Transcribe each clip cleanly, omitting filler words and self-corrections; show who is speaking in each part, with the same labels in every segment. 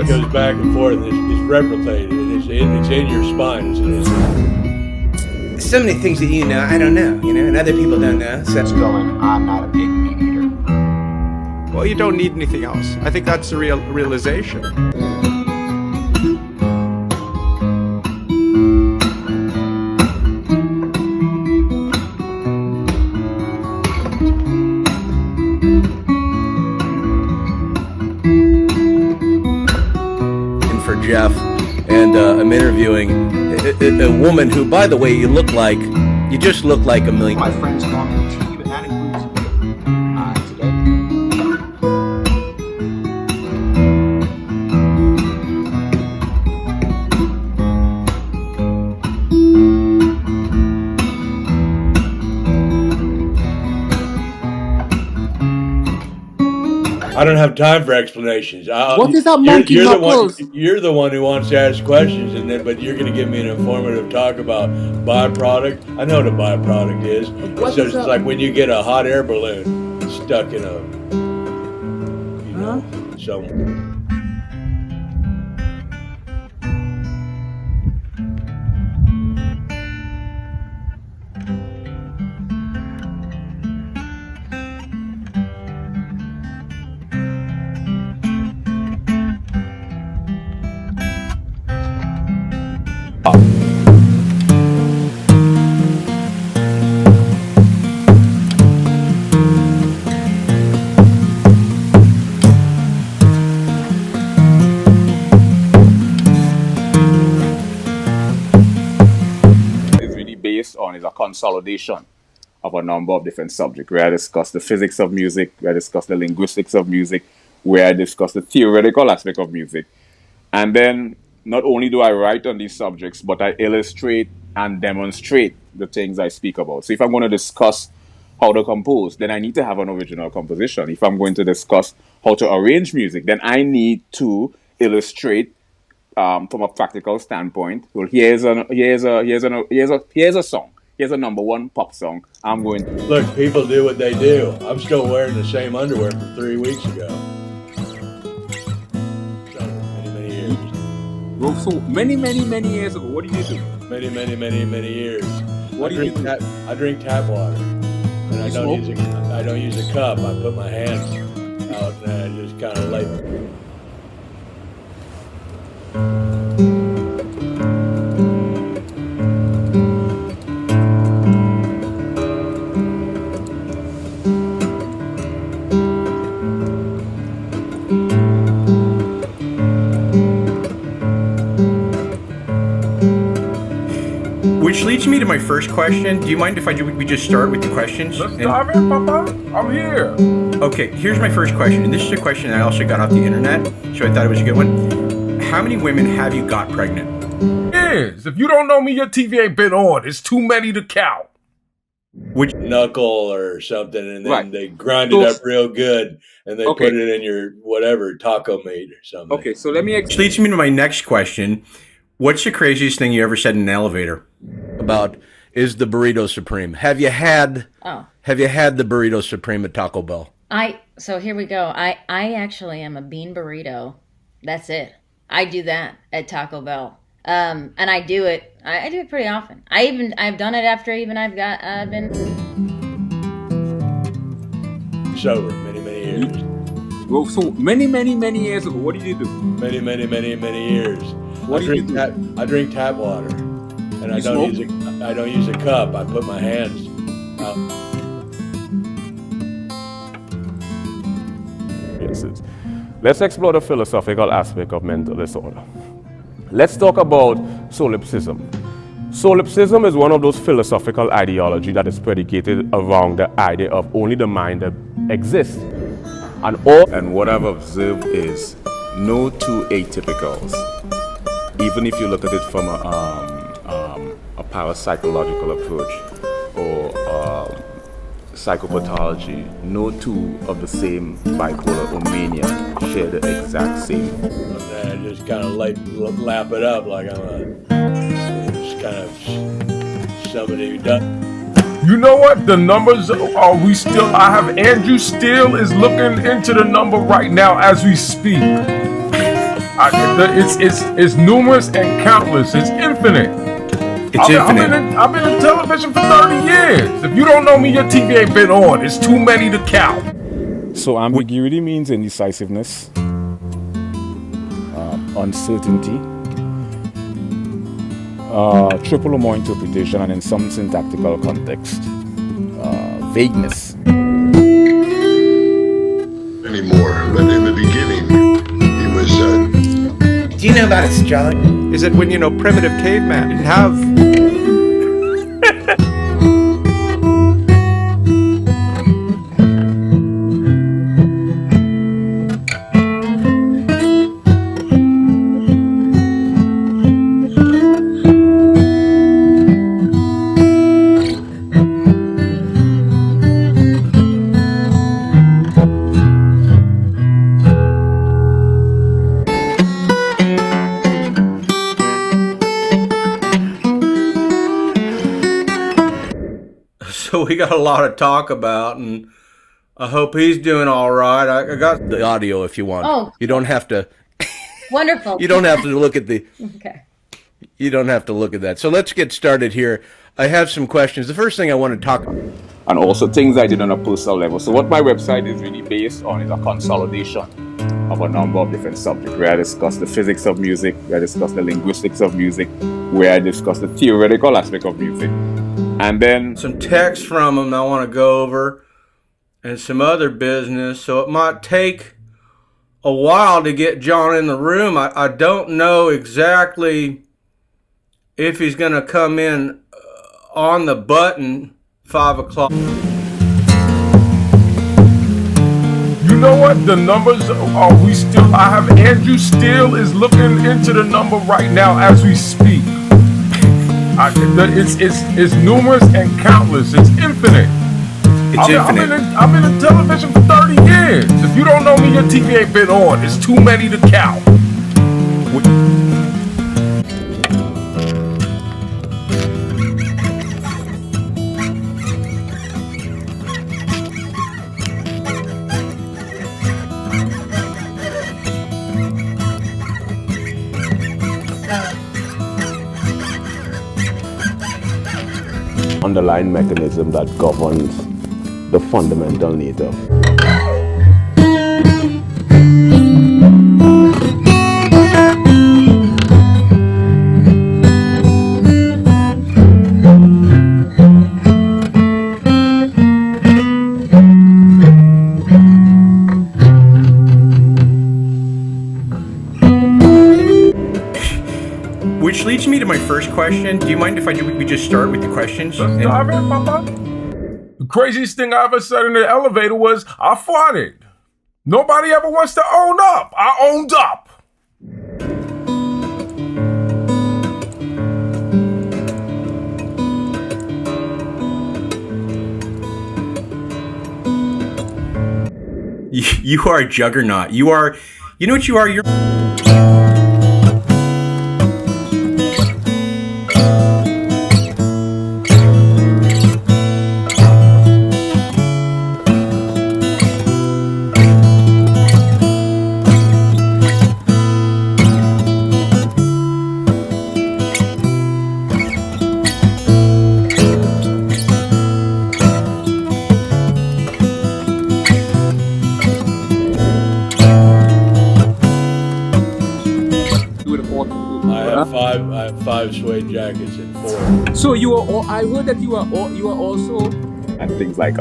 Speaker 1: It goes back and forth. It's replicated. It's in your spine.
Speaker 2: So many things that you know, I don't know, and other people don't know. So
Speaker 3: I'm not a big meat eater.
Speaker 4: Well, you don't need anything else. I think that's the realization.
Speaker 5: Jeff, and I'm interviewing a woman who, by the way, you just look like a million.
Speaker 3: My friends call me T, but that includes today.
Speaker 1: I don't have time for explanations.
Speaker 3: What is that monkey knuckles?
Speaker 1: You're the one who wants to ask questions, but you're going to give me an informative talk about byproduct. I know what a byproduct is. It's like when you get a hot air balloon stuck in somewhere.
Speaker 6: Is a consolidation of a number of different subjects, where I discuss the physics of music, where I discuss the linguistics of music, where I discuss the theoretical aspect of music. And then not only do I write on these subjects, but I illustrate and demonstrate the things I speak about. So if I'm going to discuss how to compose, then I need to have an original composition. If I'm going to discuss how to arrange music, then I need to illustrate from a practical standpoint. Well, here's a song. Here's a #1 pop song. I'm going to...
Speaker 1: Look, people do what they do. I'm still wearing the same underwear from 3 weeks ago. So, many years.
Speaker 6: Well, so many years ago, what do you do?
Speaker 1: Many years.
Speaker 6: What do you do?
Speaker 1: I drink tap water. And I don't use a cup. I put my hands out and I just kind of like...
Speaker 4: Which leads me to my first question. Do you mind if we just start with the questions?
Speaker 7: Let's dive in, Papa. I'm here.
Speaker 4: Okay, here's my first question. And this is a question I also got off the internet, so I thought it was a good one. How many women have you got pregnant?
Speaker 7: Yes. If you don't know me, your TV ain't been on. It's too many to count.
Speaker 1: Which knuckle or something, and then they grind it up real good, and they put it in your whatever taco meat or something.
Speaker 6: Okay, so let me...
Speaker 4: Which leads me to my next question. What's the craziest thing you ever said in an elevator?
Speaker 5: About is the burrito supreme? Have you had the burrito supreme at Taco Bell?
Speaker 8: So here we go. I actually am a bean burrito. That's it. I do that at Taco Bell. And I do it pretty often. I've done it after I've been
Speaker 1: sober many years.
Speaker 6: Well, so many years ago, what did you do?
Speaker 1: Many years.
Speaker 6: What do you do?
Speaker 1: I drink tap water, and I don't use a cup. I put my hands out.
Speaker 6: Let's explore the philosophical aspect of mental disorder. Let's talk about solipsism. Solipsism is one of those philosophical ideology that is predicated around the idea of only the mind that exists. And what I've observed is no two atypicals. Even if you look at it from a parapsychological approach or psychopathology, no two of the same bipolar or mania share the exact same.
Speaker 1: I just kind of lap it up like I'm just kind of somebody who does.
Speaker 7: You know what? The numbers I have Andrew still is looking into the number right now as we speak. I It's numerous and countless. It's infinite.
Speaker 4: It's infinite.
Speaker 7: I've been in television for 30 years. If you don't know me, your TV ain't been on. It's too many to count.
Speaker 6: So ambiguity means indecisiveness, uncertainty, triple or more interpretation, and in some syntactical context, vagueness.
Speaker 9: Anymore, but in the beginning, he was.
Speaker 2: Do you know about astrology?
Speaker 3: Is it when, primitive caveman didn't have...
Speaker 4: So we got a lot to talk about, and I hope he's doing all right. I got
Speaker 5: The audio, if you want.
Speaker 8: Oh.
Speaker 5: You don't have to.
Speaker 8: Wonderful.
Speaker 5: You don't have to look at the.
Speaker 8: Okay.
Speaker 5: You don't have to look at that. So let's get started here. I have some questions. The first thing I want to talk about.
Speaker 6: And also things I did on a personal level. So what my website is really based on is a consolidation of a number of different subjects, where I discuss the physics of music, where I discuss the linguistics of music, where I discuss the theoretical aspect of music. And then
Speaker 4: some text from him I want to go over, and some other business. So it might take a while to get John in the room. I don't know exactly if he's going to come in on the button 5 o'clock.
Speaker 7: You know what? The numbers are we still. I have Andrew still is looking into the number right now as we speak. It's numerous and countless. It's infinite.
Speaker 4: It's infinite.
Speaker 7: I've been in television for 30 years. If you don't know me, your TV ain't been on. It's too many to count.
Speaker 6: underlying mechanism that governs the fundamental nature.
Speaker 4: Which leads me to my first question. Do you mind if we just start with the questions?
Speaker 7: Let's dive in, Papa. The craziest thing I ever said in the elevator was, I farted. Nobody ever wants to own up. I owned up.
Speaker 4: You are a juggernaut. You know what you are? You're...
Speaker 1: I have 5 suede jackets and 4.
Speaker 3: So you are. I heard that you are also.
Speaker 6: And things like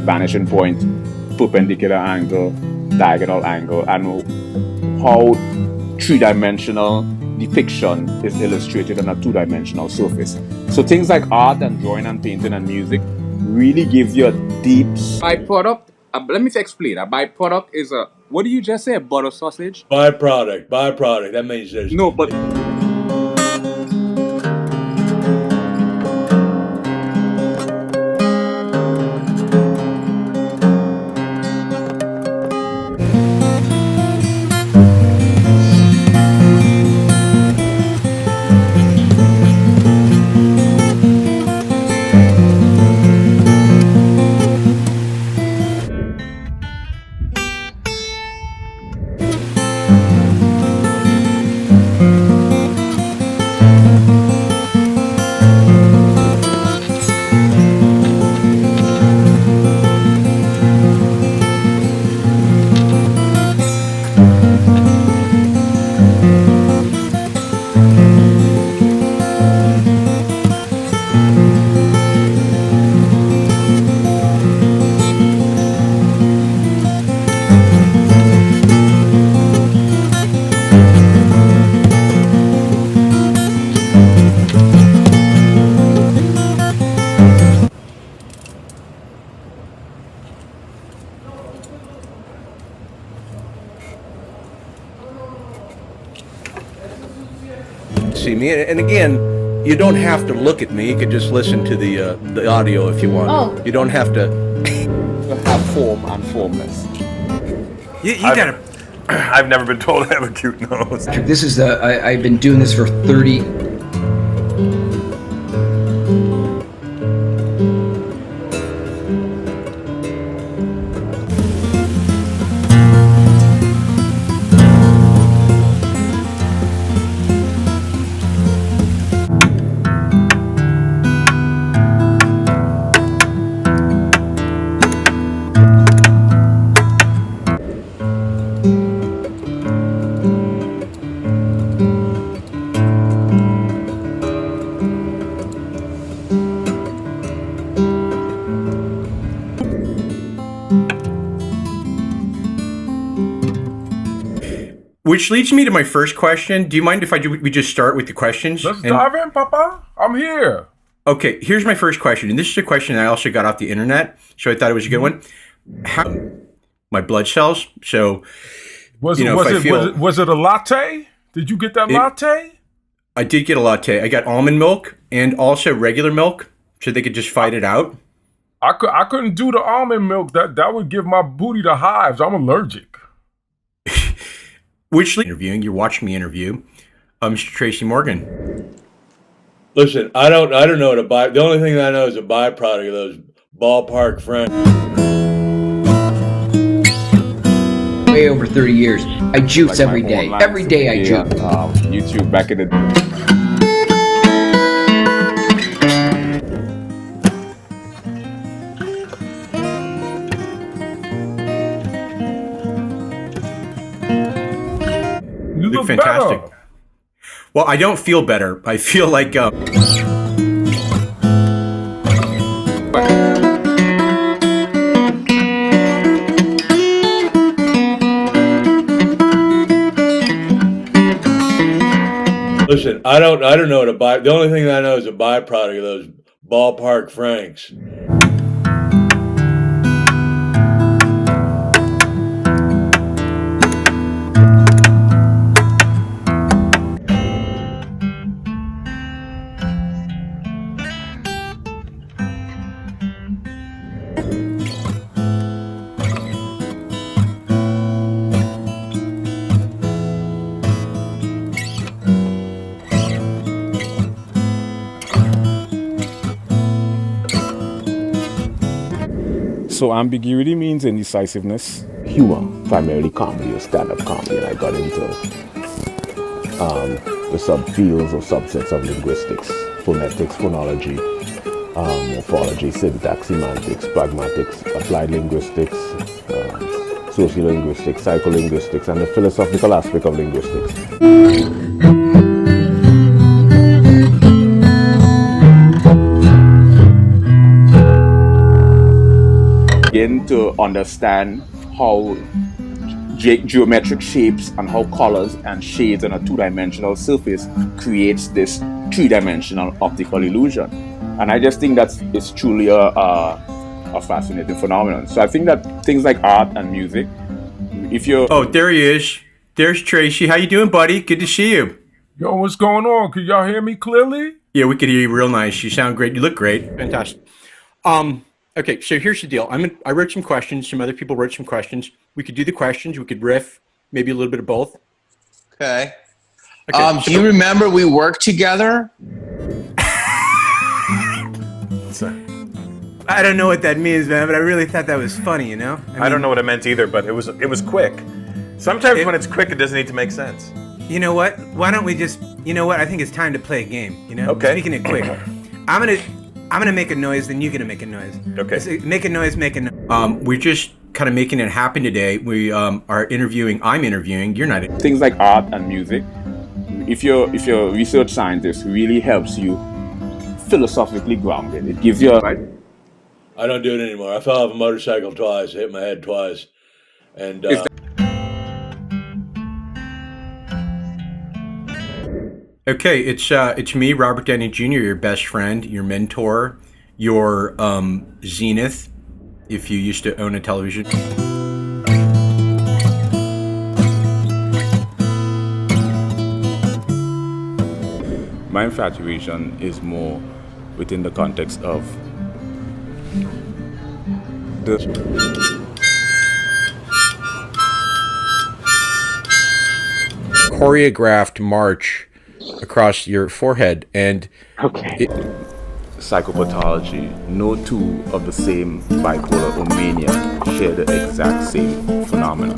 Speaker 6: vanishing point, perpendicular angle, diagonal angle, and how 3-dimensional depiction is illustrated on a 2-dimensional surface. So things like art and drawing and painting and music really gives you a deep byproduct. Let me explain. A byproduct is a, what did you just say? A butter sausage?
Speaker 1: Byproduct. That means there's
Speaker 6: No, but
Speaker 5: see me. And again, you don't have to look at me. You could just listen to the audio if you want.
Speaker 8: Oh.
Speaker 5: You don't have to.
Speaker 6: Have form and formless.
Speaker 2: You gotta.
Speaker 10: I've never been told I have a cute nose.
Speaker 11: This is I've been doing this for 30.
Speaker 2: Which leads me to my first question. Do you mind if we just start with the questions?
Speaker 7: Let's dive in, Papa. I'm here.
Speaker 2: Okay, here's my first question, and this is a question I also got off the internet, so I thought it was a good one. How my blood cells? So,
Speaker 7: Was it a latte? Did you get that latte?
Speaker 2: I did get a latte. I got almond milk and also regular milk, so they could just fight it out.
Speaker 7: I couldn't do the almond milk. That would give my booty the hives. I'm allergic.
Speaker 2: Which interviewing? You're watching the interview. Mr. Tracy Morgan.
Speaker 1: Listen, I don't know what the only thing that I know is a byproduct of those ballpark friends.
Speaker 11: Way over 30 years. I jukes every day. Every day I juke.
Speaker 6: YouTube back in the
Speaker 7: You look
Speaker 2: fantastic.
Speaker 7: better.
Speaker 2: Well, I don't feel better. I feel like
Speaker 1: Listen, I don't know what the only thing that I know is a byproduct of those ballpark Franks.
Speaker 12: So ambiguity means indecisiveness. Humor, primarily comedy or stand-up comedy, and I got into the subfields or subsets of linguistics, phonetics, phonology, morphology, syntax, semantics, pragmatics, applied linguistics, sociolinguistics, psycholinguistics, and the philosophical aspect of linguistics.
Speaker 6: Begin to understand how geometric shapes and how colors and shades on a two-dimensional surface creates this three-dimensional optical illusion. And I just think that it's truly a fascinating phenomenon. So I think that things like art and music, if you're...
Speaker 2: Oh, there he is. There's Tracy. How you doing, buddy? Good to see you.
Speaker 7: Yo, what's going on? Can y'all hear me clearly?
Speaker 2: Yeah, we could hear you real nice. You sound great. You look great. Fantastic. Okay, so here's the deal. I wrote some questions. Some other people wrote some questions. We could do the questions. We could riff, maybe a little bit of both.
Speaker 13: Okay. Do you remember we worked together?
Speaker 2: I don't know what that means, man, but I really thought that was funny, you know?
Speaker 10: I don't know what it meant either, but it was quick. Sometimes when it's quick, it doesn't need to make sense.
Speaker 2: You know what? Why don't we just, you know what? I think it's time to play a game, you know?
Speaker 10: Okay.
Speaker 2: Speaking it quick. I'm gonna make a noise, then you're gonna make a noise.
Speaker 10: Okay.
Speaker 2: Make a noise, make a noise. We're just kind of making it happen today. We are interviewing, I'm interviewing, you're not.
Speaker 6: Things like art and music, if you're a research scientist, really helps you philosophically grounded. It gives you a... Right?
Speaker 1: I don't do it anymore. I fell off a motorcycle twice, hit my head twice. And
Speaker 2: Okay, it's me, Robert Downey Jr., your best friend, your mentor, your zenith, if you used to own a television.
Speaker 6: My infatuation is more within the context of the
Speaker 2: choreographed march across your forehead, and
Speaker 6: psychopathology. No two of the same bipolar or mania share the exact same phenomena.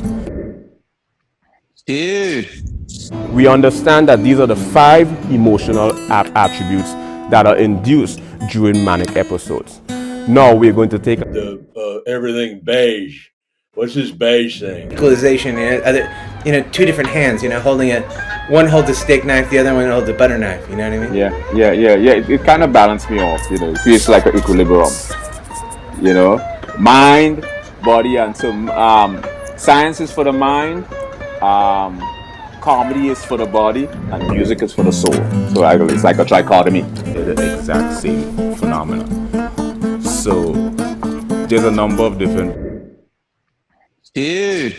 Speaker 13: Dude.
Speaker 12: We understand that these are the 5 emotional attributes that are induced during manic episodes. Now we're going to take
Speaker 1: the everything beige. What's this beige thing?
Speaker 2: Equalization, two different hands, holding it. One holds a steak knife, the other one holds a butter knife. You know what I mean?
Speaker 6: Yeah. It kind of balanced me off. It creates like an equilibrium. Mind, body, and so science is for the mind. Comedy is for the body, and music is for the soul. So it's like a trichotomy. They're the exact same phenomena. So there's a number of different.
Speaker 13: Dude.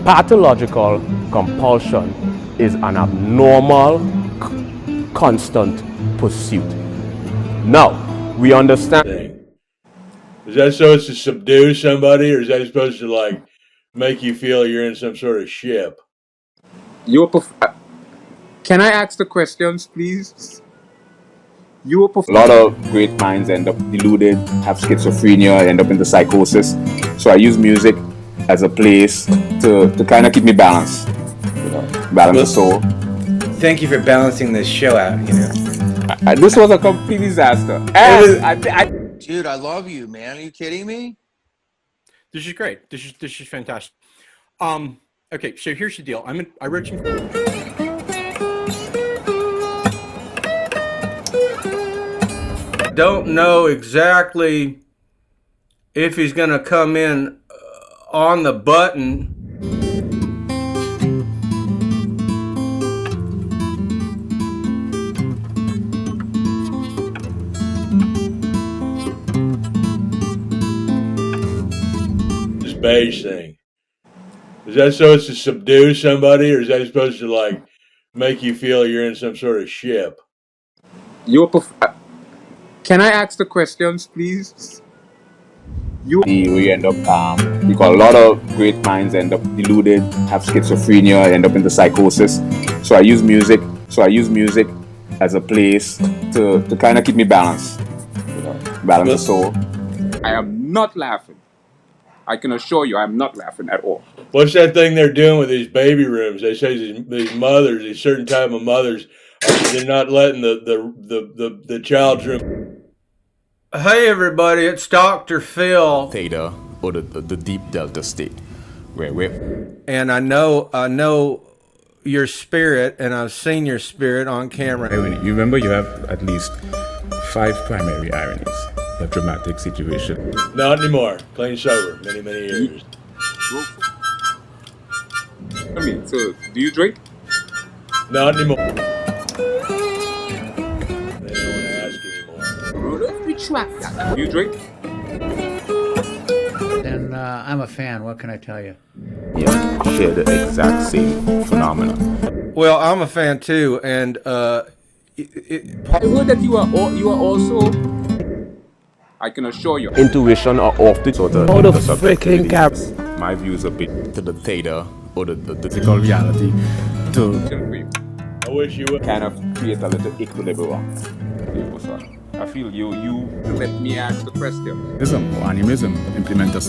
Speaker 12: pathological compulsion is an abnormal, constant pursuit. Now, we understand.
Speaker 1: Is that supposed to subdue somebody, or is that supposed to like make you feel you're in some sort of ship?
Speaker 14: Can I ask the questions, please?
Speaker 6: A lot of great minds end up deluded, have schizophrenia, end up into psychosis. So I use music as a place to kind of keep me balanced, balance the soul.
Speaker 2: Thank you for balancing this show out.
Speaker 6: This was a complete disaster.
Speaker 13: Dude, I love you, man. Are you kidding me?
Speaker 2: This is great. This is fantastic. Okay, so here's the deal. I wrote some.
Speaker 4: Don't know exactly if he's going to come in on the button.
Speaker 1: This beige thing. Is that supposed to subdue somebody, or is that supposed to like make you feel you're in some sort of ship?
Speaker 14: Can I ask the questions, please?
Speaker 6: We end up, because a lot of great minds end up deluded, have schizophrenia, end up into psychosis. So I use music as a place to kind of keep me balanced, balance the soul.
Speaker 14: I am not laughing. I can assure you, I'm not laughing at all.
Speaker 1: What's that thing they're doing with these baby rooms? They say these mothers, these certain type of mothers, they're not letting the child's room.
Speaker 4: Hey everybody, it's Dr. Phil.
Speaker 6: Theta, or the deep delta state,
Speaker 4: And I know your spirit, and I've seen your spirit on camera.
Speaker 15: You remember you have at least 5 primary ironies. You have dramatic situation.
Speaker 1: Not anymore. Clean sober. Many years.
Speaker 14: So do you drink?
Speaker 1: Not anymore. They don't want to ask anymore.
Speaker 14: Retract that. Do you drink?
Speaker 16: Then I'm a fan. What can I tell you?
Speaker 6: Yeah, share the exact same phenomena.
Speaker 4: Well, I'm a fan too, and
Speaker 14: I heard that you are also. I can assure you.
Speaker 12: Intuition are off the
Speaker 6: sort of
Speaker 12: the freaking cap.
Speaker 6: My views a bit to the theta or the physical reality to
Speaker 1: I wish you would
Speaker 6: kind of create a little equilibrium. I feel you
Speaker 14: let me ask the question.
Speaker 15: Animism implement us.